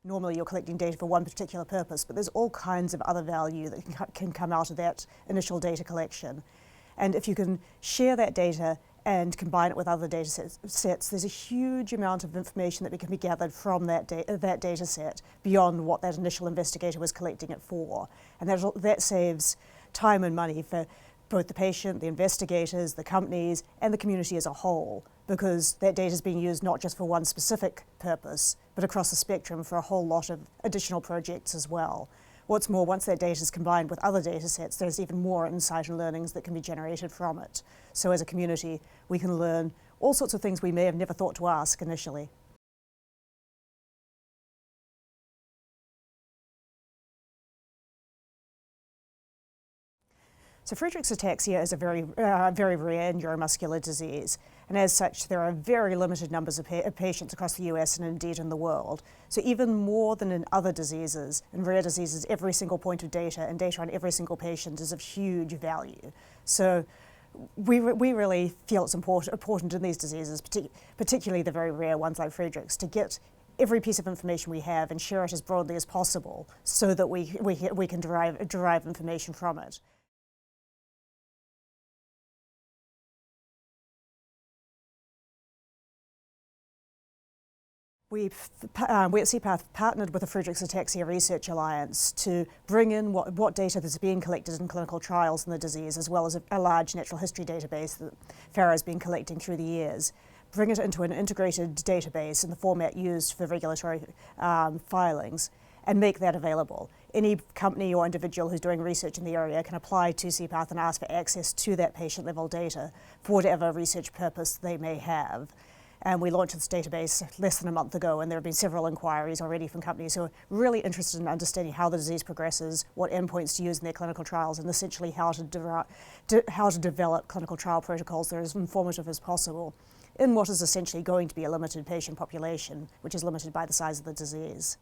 Normally you're collecting data for one particular purpose, but there's all kinds of other value that can come out of that initial data collection. And if you can share that data and combine it with other data sets, there's a huge amount of information that can be gathered from that data set beyond what that initial investigator was collecting it for. And that saves time and money for both the patient, the investigators, the companies, and the community as a whole, because that data is being used not just for one specific purpose, but across the spectrum for a whole lot of additional projects as well. What's more, once that data is combined with other data sets, there's even more insight and learnings that can be generated from it. So as a community, we can learn all sorts of things we may have never thought to ask initially. So Friedreich's ataxia is a very rare neuromuscular disease, and as such there are very limited numbers of patients across the US and indeed in the world. So even more than in other diseases, in rare diseases, every single point of data and data on every single patient is of huge value. So we really feel it's important in these diseases, particularly the very rare ones like Friedreich's, to get every piece of information we have and share it as broadly as possible so that we can derive information from it. We at CPath partnered with the Friedreich's Ataxia Research Alliance to bring in what data that's being collected in clinical trials in the disease, as well as a large natural history database that FARA has been collecting through the years. Bring it into an integrated database in the format used for regulatory filings and make that available. Any company or individual who's doing research in the area can apply to CPath and ask for access to that patient level data for whatever research purpose they may have. And we launched this database less than a month ago, and there have been several inquiries already from companies who are really interested in understanding how the disease progresses, what endpoints to use in their clinical trials, and essentially how to develop clinical trial protocols that are as informative as possible in what is essentially going to be a limited patient population, which is limited by the size of the disease.